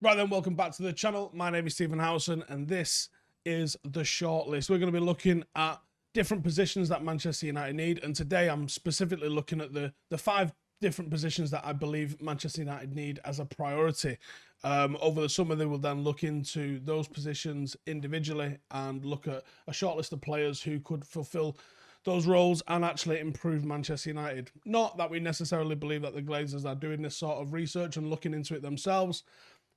Right then, welcome back to the channel. My name is Howson, and this is the shortlist. We're going to be looking at different positions that Manchester United need, and today I'm specifically looking at the 5 different positions that I believe Manchester United need as a priority. Over the summer, they will then look into those positions individually and look at a shortlist of players who could fulfill those roles and actually improve Manchester United. Not that we necessarily believe that the Glazers are doing this sort of research and looking into it themselves,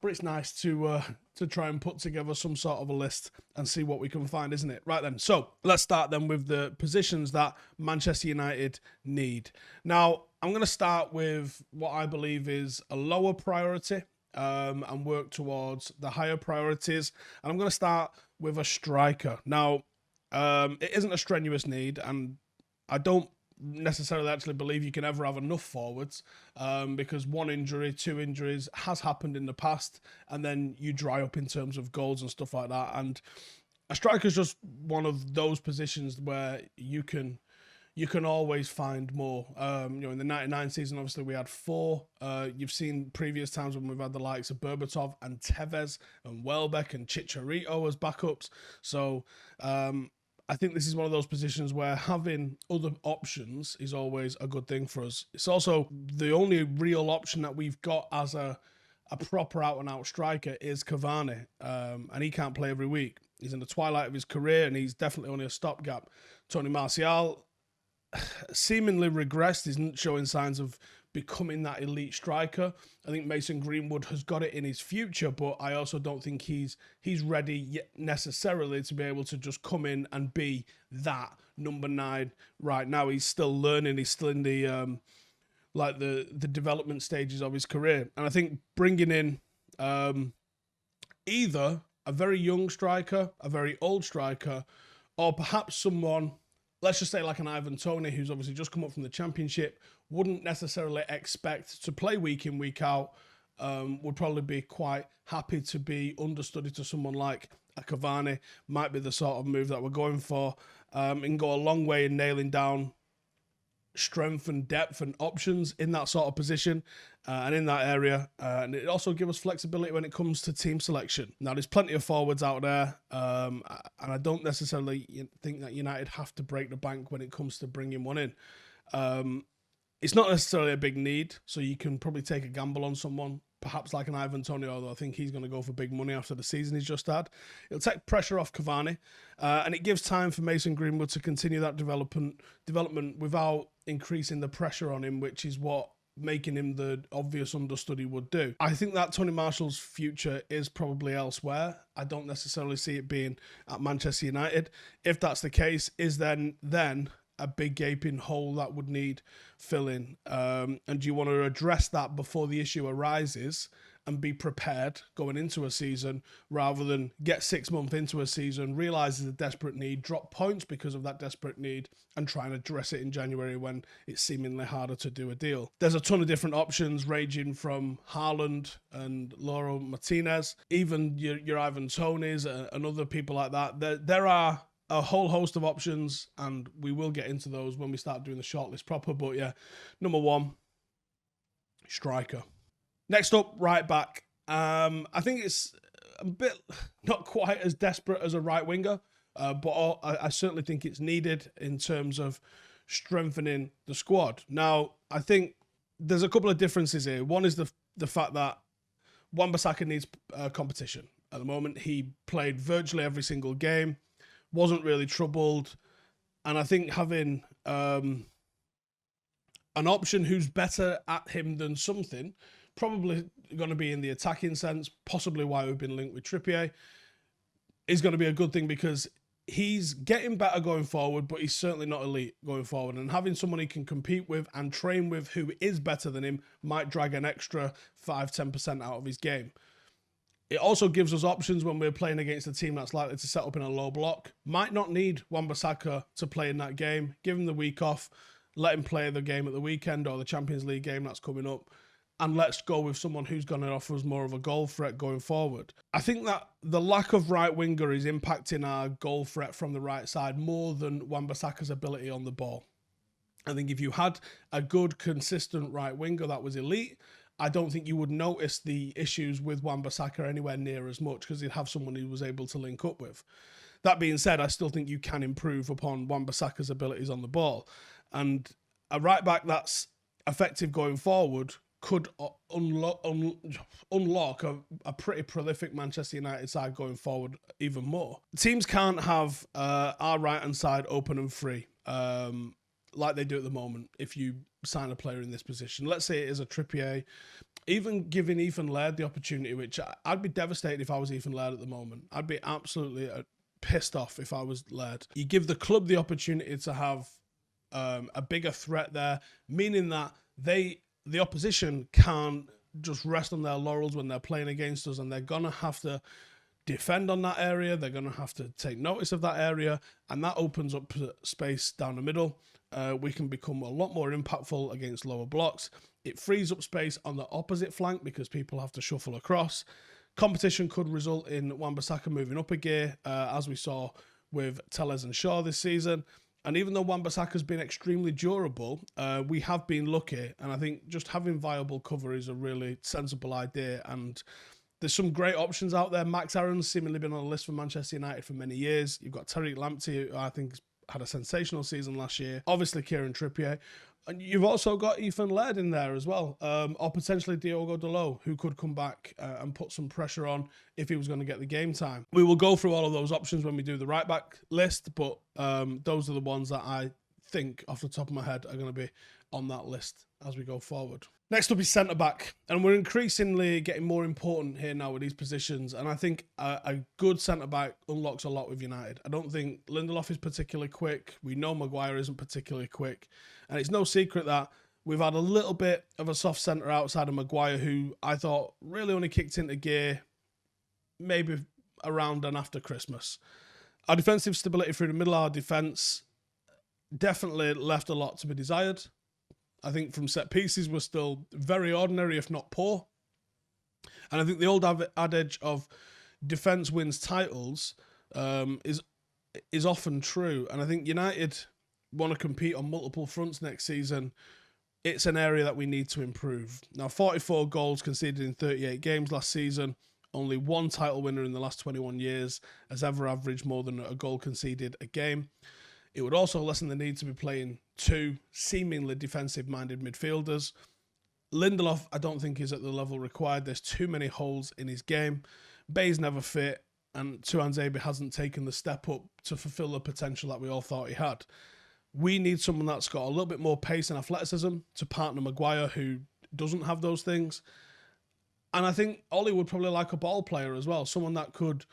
but it's nice to try and put together some sort of a list and see what we can find, isn't it? Right then, so let's start then with the positions that Manchester United need. Now, I'm going to start with what I believe is a lower priority and work towards the higher priorities. And I'm going to start with a striker. Now, it isn't a strenuous need, and I don't necessarily actually believe you can ever have enough forwards because 1 injury, 2 injuries has happened in the past, and then you dry up in terms of goals and stuff like that. And a striker is just one of those positions where you can always find more. In the 99 season, obviously we had 4. You've seen previous times when we've had the likes of Berbatov and Tevez and Welbeck and Chicharito as backups. So I think this is one of those positions where having other options is always a good thing for us. It's also the only real option that we've got as a proper out-and-out striker is Cavani, and he can't play every week. He's in the twilight of his career, and he's definitely only a stopgap. Tony Martial seemingly regressed. He's not showing signs of becoming that elite striker. I think Mason Greenwood has got it in his future, but I also don't think he's ready yet necessarily to be able to just come in and be that number 9 right now. He's still learning. He's still in the the development stages of his career. And I think bringing in either a very young striker, a very old striker, or perhaps someone, let's just say like an Ivan Toney, who's obviously just come up from the Championship, wouldn't necessarily expect to play week in, week out, would probably be quite happy to be understudy to someone like a Cavani, might be the sort of move that we're going for, and go a long way in nailing down strength and depth and options in that sort of position and in that area. And it also gives us flexibility when it comes to team selection. Now, there's plenty of forwards out there, and I don't necessarily think that United have to break the bank when it comes to bringing one in. It's not necessarily a big need, so you can probably take a gamble on someone, perhaps like an Ivan Toney, although I think he's going to go for big money after the season he's just had. It'll take pressure off Cavani, and it gives time for Mason Greenwood to continue that development without increasing the pressure on him, which is what making him the obvious understudy would do. I think that Tony Martial's future is probably elsewhere. I don't necessarily see it being at Manchester United. If that's the case, is then a big gaping hole that would need filling, and do you want to address that before the issue arises and be prepared going into a season, rather than get 6 months into a season, realise there's a desperate need, drop points because of that desperate need, and try and address it in January when it's seemingly harder to do a deal. There's a ton of different options, ranging from Haaland and Lauro Martinez, even your Ivan Tonys and other people like that. There are a whole host of options, and we will get into those when we start doing the shortlist proper. But yeah, number 1, striker. Next up, right back. I think it's a bit not quite as desperate as a right winger, but I certainly think it's needed in terms of strengthening the squad. Now, I think there's a couple of differences here. One is the fact that Wan-Bissaka needs competition. At the moment, he played virtually every single game, wasn't really troubled, and I think having an option who's better at him than something, probably going to be in the attacking sense, possibly why we've been linked with Trippier, is going to be a good thing, because he's getting better going forward, but he's certainly not elite going forward, and having someone he can compete with and train with who is better than him might drag an extra 5-10% out of his game. It also gives us options when we're playing against a team that's likely to set up in a low block. Might not need Wan-Bissaka to play in that game. Give him the week off. Let him play the game at the weekend or the Champions League game that's coming up. And let's go with someone who's going to offer us more of a goal threat going forward. I think that the lack of right winger is impacting our goal threat from the right side more than Wan-Bissaka's ability on the ball. I think if you had a good, consistent right winger that was elite, I don't think you would notice the issues with Wan-Bissaka anywhere near as much because he'd have someone he was able to link up with. That being said, I still think you can improve upon Wan-Bissaka's abilities on the ball. And a right back that's effective going forward could unlock a pretty prolific Manchester United side going forward even more. Teams can't have our right-hand side open and free like they do at the moment if you sign a player in this position. Let's say it is a Trippier. Even giving Ethan Laird the opportunity, which I'd be devastated if I was Ethan Laird at the moment. I'd be absolutely pissed off if I was Laird. You give the club the opportunity to have a bigger threat there, meaning that the opposition can't just rest on their laurels when they're playing against us, and they're going to have to defend on that area. They're going to have to take notice of that area, and that opens up space down the middle. We can become a lot more impactful against lower blocks. It frees up space on the opposite flank because people have to shuffle across. Competition could result in Wan-Bissaka moving up a gear, as we saw with Telles and Shaw this season. And even though Wan-Bissaka's been extremely durable, we have been lucky. And I think just having viable cover is a really sensible idea. And there's some great options out there. Max Aaron's seemingly been on the list for Manchester United for many years. You've got Tariq Lamptey, who I think had a sensational season last year. Obviously, Kieran Trippier. And you've also got Ethan Laird in there as well, or potentially Diogo Dalot, who could come back and put some pressure on if he was going to get the game time. We will go through all of those options when we do the right-back list, but those are the ones that I think, off the top of my head, are going to be on that list as we go forward. Next up is centre-back, and we're increasingly getting more important here now with these positions, and I think a good centre-back unlocks a lot with United. I don't think Lindelof is particularly quick. We know Maguire isn't particularly quick, and it's no secret that we've had a little bit of a soft centre outside of Maguire, who I thought really only kicked into gear maybe around and after Christmas. Our defensive stability through the middle of our defence definitely left a lot to be desired. I think from set pieces, we're still very ordinary, if not poor. And I think the old adage of defence wins titles is often true. And I think United want to compete on multiple fronts next season. It's an area that we need to improve. Now, 44 goals conceded in 38 games last season. Only one title winner in the last 21 years has ever averaged more than a goal conceded a game. It would also lessen the need to be playing two seemingly defensive-minded midfielders. Lindelof, I don't think, is at the level required. There's too many holes in his game. Bay's never fit, and Tuanzebe hasn't taken the step up to fulfill the potential that we all thought he had. We need someone that's got a little bit more pace and athleticism to partner Maguire, who doesn't have those things. And I think Ollie would probably like a ball player as well, someone that could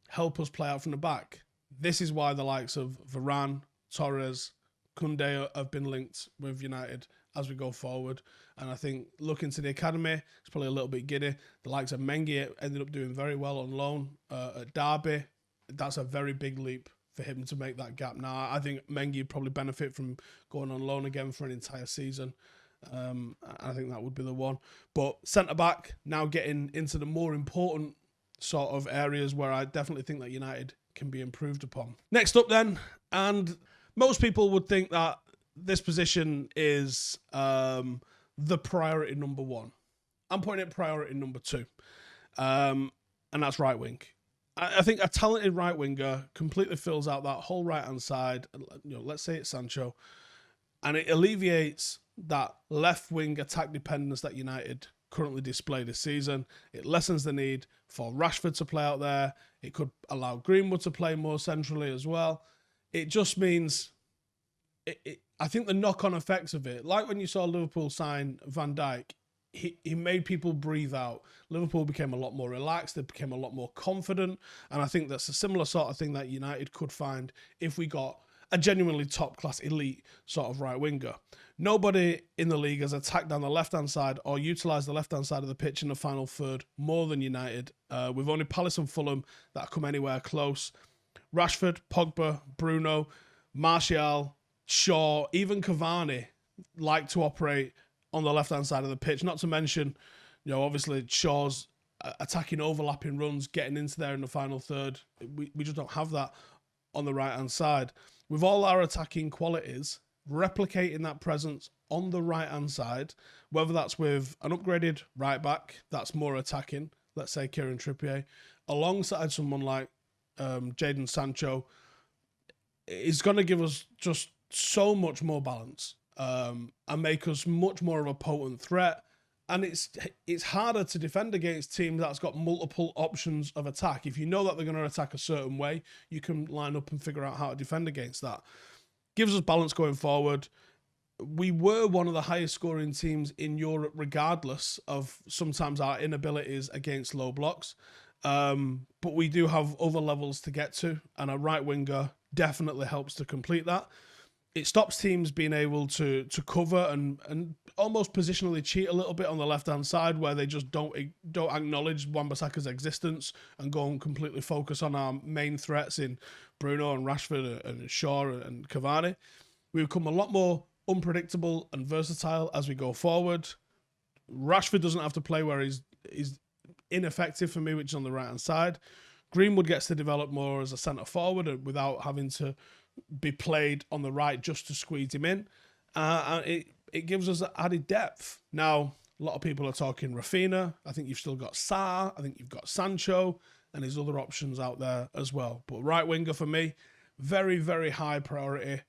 help us play out from the back. This is why the likes of Varane, Torres, Koundé have been linked with United as we go forward. And I think looking to the academy, it's probably a little bit giddy. The likes of Mengi ended up doing very well on loan at Derby. That's a very big leap for him to make that gap. Now, I think Mengi would probably benefit from going on loan again for an entire season. I think that would be the one. But centre-back, now getting into the more important sort of areas where I definitely think that United can be improved upon. Next up then, and most people would think that this position is the priority number one. I'm putting it priority number two, and that's right wing. I think a talented right winger completely fills out that whole right-hand side. You know, let's say it's Sancho, and it alleviates that left wing attack dependence that United currently display this season. It lessens the need for Rashford to play out there. It could allow Greenwood to play more centrally as well. It just means, I think the knock-on effects of it, like when you saw Liverpool sign Van Dijk, he made people breathe out. Liverpool became a lot more relaxed. They became a lot more confident. And I think that's a similar sort of thing that United could find if we got a genuinely top-class elite sort of right winger. Nobody in the league has attacked down the left-hand side or utilised the left-hand side of the pitch in the final third more than United. We've only Palace and Fulham that come anywhere close. Rashford, Pogba, Bruno, Martial, Shaw, even Cavani like to operate on the left-hand side of the pitch. Not to mention, you know, obviously Shaw's attacking overlapping runs, getting into there in the final third. We just don't have that on the right-hand side. With all our attacking qualities, replicating that presence on the right-hand side, whether that's with an upgraded right back that's more attacking, let's say Kieran Trippier, alongside someone like Jadon Sancho, is going to give us just so much more balance and make us much more of a potent threat. And it's harder to defend against teams that's got multiple options of attack. If you know that they're going to attack a certain way, you can line up and figure out how to defend against that. Gives us balance going forward. We were one of the highest scoring teams in Europe, regardless of sometimes our inabilities against low blocks. But we do have other levels to get to, and a right winger definitely helps to complete that. It stops teams being able to cover and almost positionally cheat a little bit on the left-hand side, where they just don't acknowledge Wan-Bissaka's existence and go and completely focus on our main threats in Bruno and Rashford and Shaw and Cavani. We become a lot more unpredictable and versatile as we go forward. Rashford doesn't have to play where he's ineffective for me, which is on the right-hand side. Greenwood gets to develop more as a centre-forward without having to be played on the right just to squeeze him in. And it gives us added depth. Now, a lot of people are talking Rafinha. I think you've still got Sarr. I think you've got Sancho. And there's other options out there as well. But right winger for me, very, very high priority.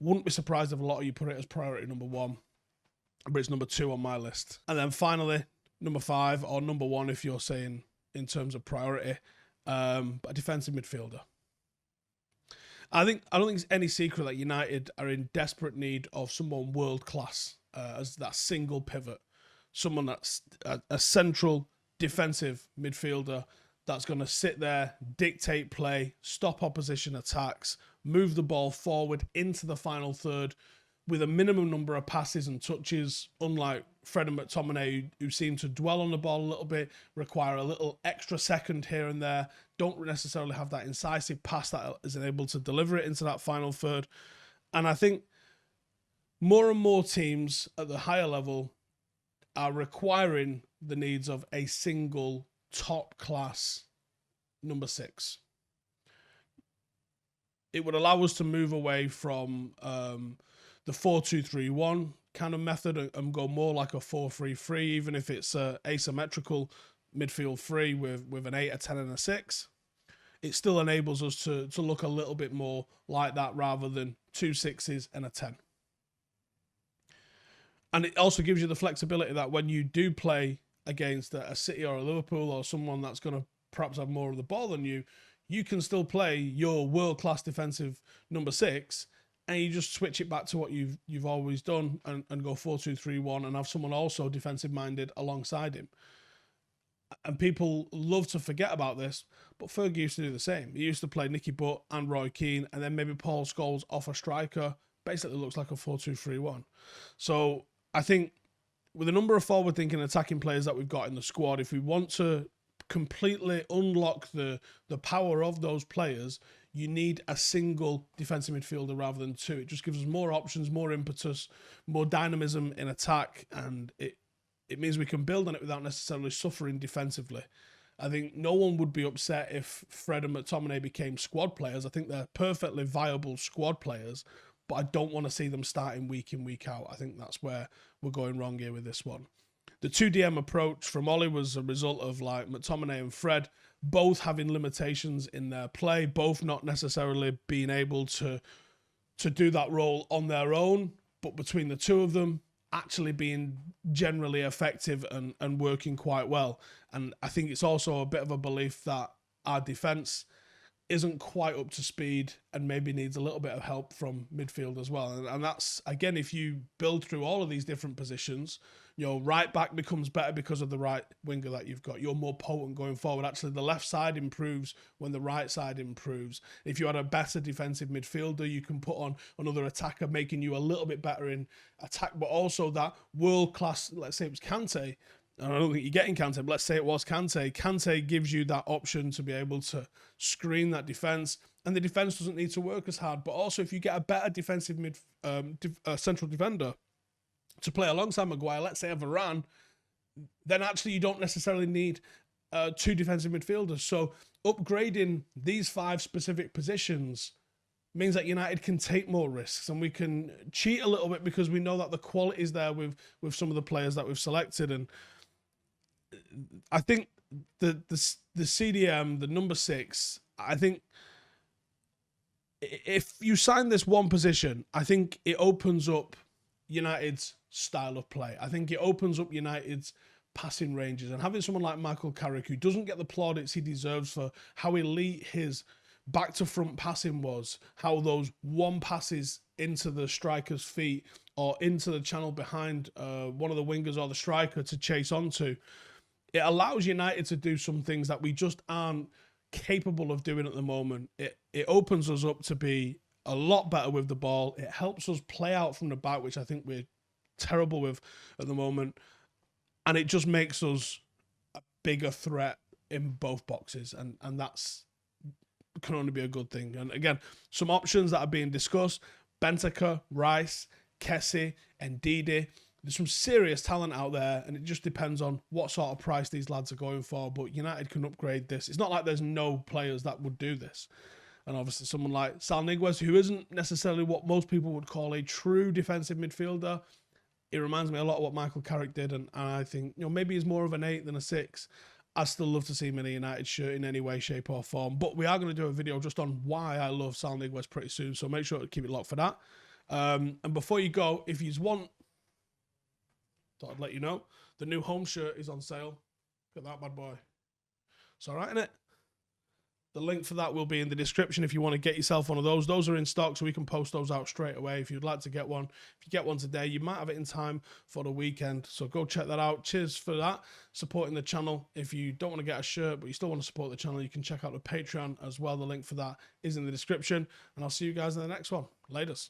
Wouldn't be surprised if a lot of you put it as priority number 1. But it's number 2 on my list. And then finally, number 5, or number 1 if you're saying in terms of priority, a defensive midfielder. I don't think it's any secret that United are in desperate need of someone world class as that single pivot, someone that's a central defensive midfielder that's going to sit there, dictate play, stop opposition attacks, move the ball forward into the final third with a minimum number of passes and touches, unlike Fred and McTominay, who seem to dwell on the ball a little bit, require a little extra second here and there, don't necessarily have that incisive pass that is able to deliver it into that final third. And I think more and more teams at the higher level are requiring the needs of a single top-class number 6. It would allow us to move away from the 4-2-3-1 kind of method and go more like a 4-3-3, even if it's asymmetrical midfield 3 with an 8, a 10 and a 6. It still enables us to look a little bit more like that rather than 2 6s and a 10. And it also gives you the flexibility that when you do play against a City or a Liverpool or someone that's going to perhaps have more of the ball than you, you can still play your world-class defensive number 6 and you just switch it back to what you've always done and go 4-2-3-1 and have someone also defensive-minded alongside him. And people love to forget about this, but Fergie used to do the same. He used to play Nicky Butt and Roy Keane, and then maybe Paul Scholes off a striker. Basically looks like a 4-2-3-1. So I think with the number of forward-thinking attacking players that we've got in the squad, if we want to completely unlock the power of those players, you need a single defensive midfielder rather than 2. It just gives us more options, more impetus, more dynamism in attack, and it means we can build on it without necessarily suffering defensively. I think no one would be upset if Fred and McTominay became squad players. I think they're perfectly viable squad players, but I don't want to see them starting week in, week out. I think that's where we're going wrong here with this one. The 2DM approach from Ollie was a result of like McTominay and Fred both having limitations in their play, both not necessarily being able to do that role on their own, but between the two of them actually being generally effective and working quite well. And I think it's also a bit of a belief that our defence isn't quite up to speed and maybe needs a little bit of help from midfield as well. And that's, again, if you build through all of these different positions, your right back becomes better because of the right winger that you've got. You're more potent going forward. Actually, the left side improves when the right side improves. If you had a better defensive midfielder, you can put on another attacker, making you a little bit better in attack, but also that world-class, let's say it was Kante, and I don't think you're getting Kante, but let's say it was Kante. Kante gives you that option to be able to screen that defence, and the defence doesn't need to work as hard. But also, if you get a better defensive central defender to play alongside Maguire, let's say a Varane, then actually you don't necessarily need 2 defensive midfielders. So upgrading these 5 specific positions means that United can take more risks and we can cheat a little bit because we know that the quality is there with some of the players that we've selected. And I think the CDM, the number 6, I think if you sign this one position, I think it opens up United's style of play. I think it opens up United's passing ranges, and having someone like Michael Carrick, who doesn't get the plaudits he deserves for how elite his back to front passing was, how those one passes into the striker's feet or into the channel behind one of the wingers or the striker to chase onto, it allows United to do some things that we just aren't capable of doing at the moment. It opens us up to be a lot better with the ball. It helps us play out from the back, which I think we're terrible with at the moment. And it just makes us a bigger threat in both boxes. And that's can only be a good thing. And again, some options that are being discussed: Benteke, Rice, Kessie, and Ndidi. There's some serious talent out there, and it just depends on what sort of price these lads are going for. But United can upgrade this. It's not like there's no players that would do this. And obviously someone like Sal Niguez, who isn't necessarily what most people would call a true defensive midfielder. It reminds me a lot of what Michael Carrick did, and I think, you know, maybe he's more of an 8 than a 6. I still love to see him in a United shirt in any way, shape or form. But we are going to do a video just on why I love Sal Niguez pretty soon, so make sure to keep it locked for that. And before you go, if you want, thought I'd let you know, the new home shirt is on sale. Look at that bad boy. It's all right, isn't it? The link for that will be in the description if you want to get yourself one of those. Those are in stock, so we can post those out straight away. If you'd like to get one, if you get one today, you might have it in time for the weekend. So go check that out. Cheers for that, supporting the channel. If you don't want to get a shirt, but you still want to support the channel, you can check out the Patreon as well. The link for that is in the description. And I'll see you guys in the next one. Laters.